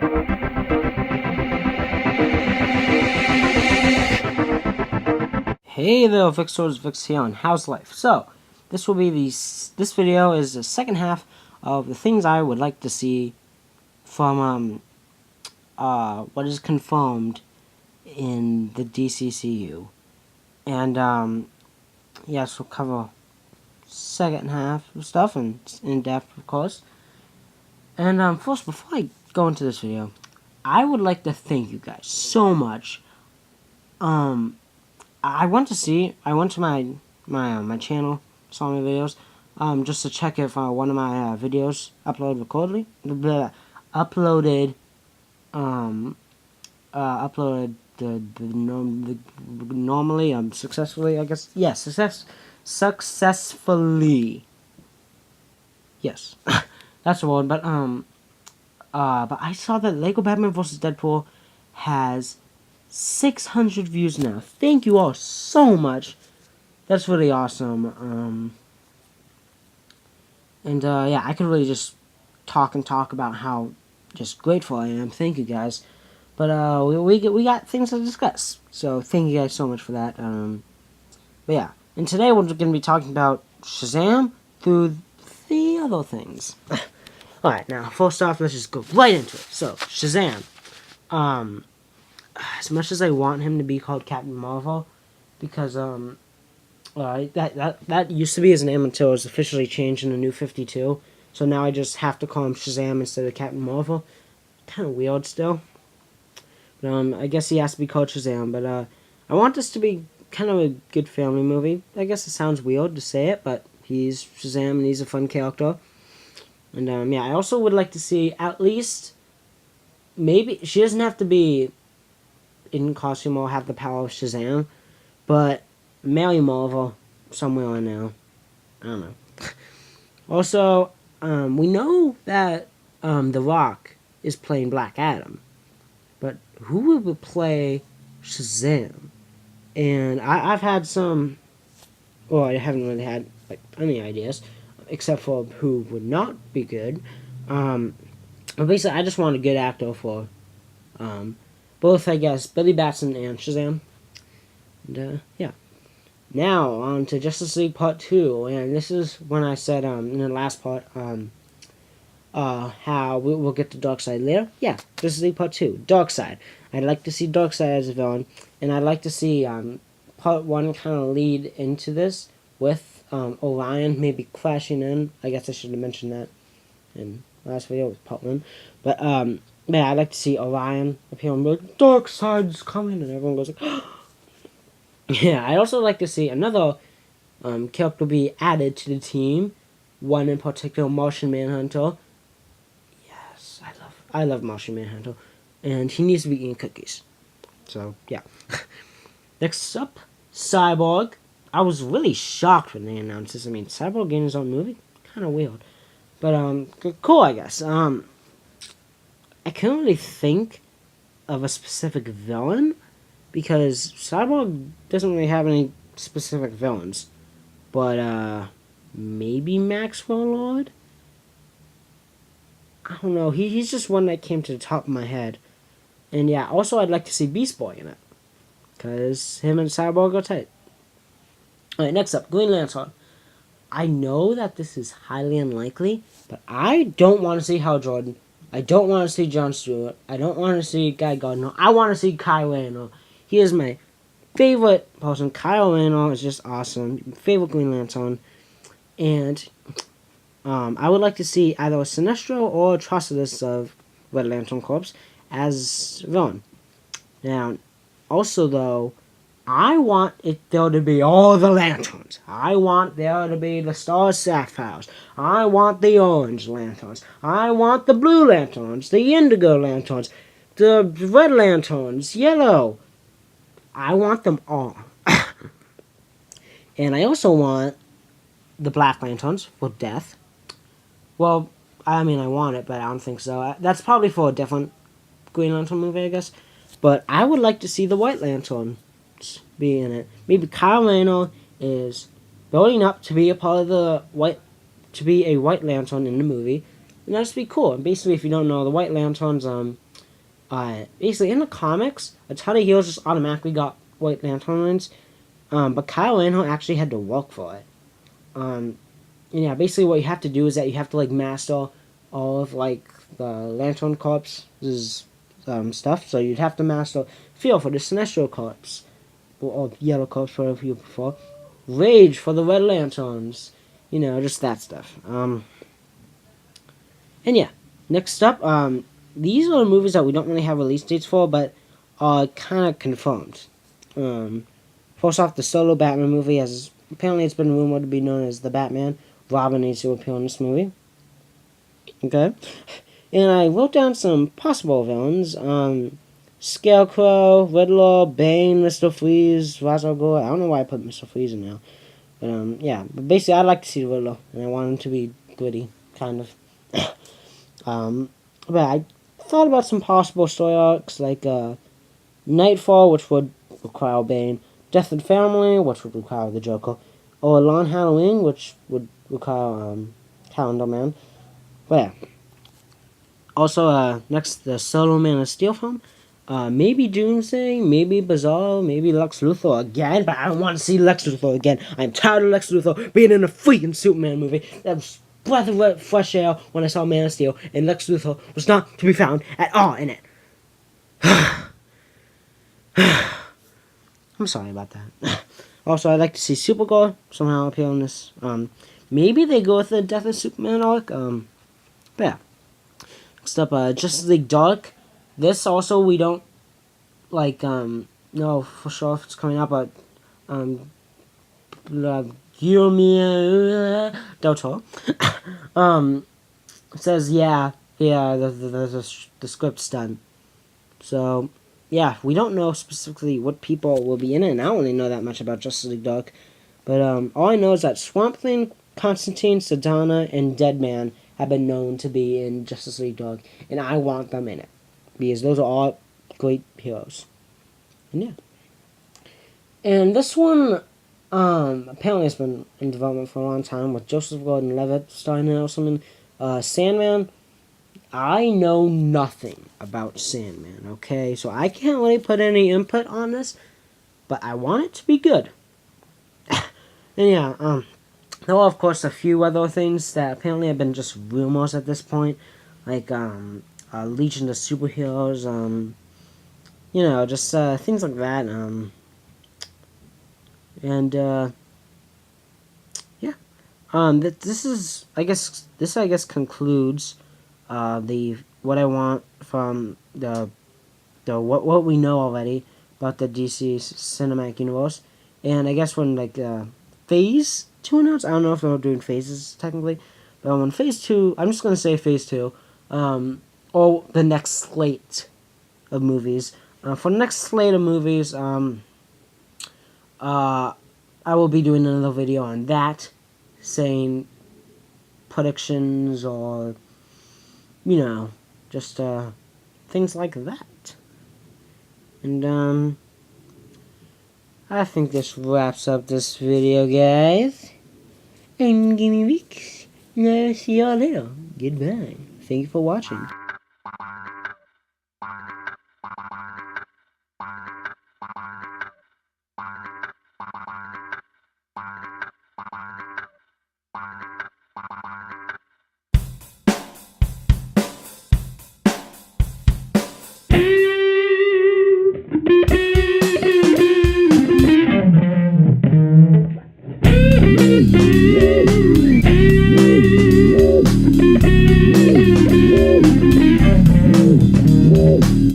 Hey there, Victor's Vix here on How's Life. So, this video is the second half of the things I would like to see from what is confirmed in the DCCU, and yes, we'll cover second half of stuff and in depth, of course. And first, before I go into this video, I would like to thank you guys so much. I went to my channel, saw my videos, just to check if one of my videos uploaded normally, successfully, I guess. Yes, successfully. Yes, that's the word. But I saw that Lego Batman vs. Deadpool has 600 views now. Thank you all so much. That's really awesome. Yeah, I could really just talk about how just grateful I am. Thank you guys. But we got things to discuss. So thank you guys so much for that. But yeah, and today we're going to be talking about Shazam through the other things. All right, now first off, let's just go right into it. So Shazam. As much as I want him to be called Captain Marvel, because that used to be his name until it was officially changed in the New 52. So now I just have to call him Shazam instead of Captain Marvel. Kind of weird still. But I guess he has to be called Shazam. But I want this to be kind of a good family movie. I guess it sounds weird to say it, but he's Shazam and he's a fun character. And yeah, I also would like to see at least, maybe she doesn't have to be in costume or have the power of Shazam, but Mary Marvel somewhere in there. I don't know. Also, we know that The Rock is playing Black Adam, but who would play Shazam? And I've had some, well, I haven't really had like any ideas, except for who would not be good. But basically, I just want a good actor for both, I guess, Billy Batson and Shazam. And yeah. Now, on to Justice League Part 2, and this is when I said, in the last part, how we'll get to Darkseid later. Yeah, Justice League Part 2, Darkseid. I'd like to see Darkseid as a villain, and I'd like to see, Part 1 kind of lead into this, with, Orion maybe crashing in. I guess I should have mentioned that in the last video with Part 1. But, yeah, I'd like to see Orion appear and be like, Darkseid's coming, and everyone goes like, yeah, I'd also like to see another character be added to the team. One in particular, Martian Manhunter. Yes, I love Martian Manhunter. And he needs to be eating cookies. So, yeah. Next up, Cyborg. I was really shocked when they announced this. I mean, Cyborg getting his own movie? Kind of weird. But, cool, I guess. I can't really think of a specific villain, because Cyborg doesn't really have any specific villains. But, maybe Maxwell Lord? I don't know. He's just one that came to the top of my head. And yeah, also I'd like to see Beast Boy in it, because him and Cyborg are tight. Alright, next up, Green Lantern. I know that this is highly unlikely, but I don't want to see Hal Jordan. I don't want to see John Stewart. I don't want to see Guy Gardner. I want to see Kyle Rayner. He is my favorite person. Kyle Rayner is just awesome. Favorite Green Lantern. And I would like to see either a Sinestro or Atrocitus of Red Lantern Corps as villain. Now, also though, I want there to be all the lanterns. I want there to be the Star Sapphires. I want the orange lanterns. I want the blue lanterns, the indigo lanterns, the red lanterns, yellow. I want them all. And I also want the black lanterns for Death. Well, I mean, I want it, but I don't think so. That's probably for a different Green Lantern movie, I guess. But I would like to see the White Lantern be in it. Maybe Kyle Rayner is building up to be a part of the White Lantern in the movie, and that'd be cool. And basically, if you don't know, the White Lanterns, Basically in the comics, a ton of heroes just automatically got White Lantern wings, but Kyle Rayner actually had to work for it. And yeah, basically what you have to do is that you have to like master all of like the Lantern Corps' stuff. So you'd have to master Feel for the Sinestro Corps, or Yellow Corps, whatever you prefer. Rage for the Red Lanterns. You know, just that stuff. And yeah, next up, these are the movies that we don't really have release dates for, but are kind of confirmed. First off, the solo Batman movie, has apparently it's been rumored to be known as The Batman. Robin needs to appear in this movie. Okay. And I wrote down some possible villains. Scarecrow, Riddler, Bane, Mr. Freeze, Ra's al Ghul. I don't know why I put Mr. Freeze in there. But, yeah. But basically, I'd like to see Riddler. And I want him to be gritty, kind of. But I thought about some possible story arcs, like, Nightfall, which would require Bane. Death and Family, which would require the Joker. Or Long Halloween, which would require, Calendar Man. But, yeah. Also, next, the solo Man of Steel film. Maybe Doomsday, maybe Bizarro, maybe Lex Luthor again, but I don't want to see Lex Luthor again. I'm tired of Lex Luthor being in a freaking Superman movie. That was breath of fresh air when I saw Man of Steel, and Lex Luthor was not to be found at all in it. I'm sorry about that. Also, I'd like to see Supergirl somehow appear in this. Maybe they go with the Death of Superman arc. But yeah. Next up, Justice League Dark. This also we don't know for sure if it's coming out, but Guillermo del Toro says the script's done. So yeah, we don't know specifically what people will be in it, and I don't really know that much about Justice League Dark. But all I know is that Swamp Thing, Constantine, Sedona, and Deadman have been known to be in Justice League Dark, and I want them in it. Because those are all great heroes. And yeah. And this one, apparently it's been in development for a long time with Joseph Gordon-Levitt starring in it or something. Sandman, I know nothing about Sandman, okay? So I can't really put any input on this, but I want it to be good. And yeah, there are of course a few other things that apparently have been just rumors at this point. Like, Legion of Superheroes, you know, just, things like that, and, yeah, this I guess concludes, what I want from what we know already about the DC Cinematic Universe, and I guess when, like, Phase 2 announced, I don't know if they're doing phases, technically, but when Phase 2, I'm just gonna say Phase 2, or the next slate of movies. For the next slate of movies, I will be doing another video on that, saying predictions or, you know, just things like that. And I think this wraps up this video, guys. I'm Gimme Weeks, and I'll see y'all later. Goodbye. Thank you for watching. Yeah.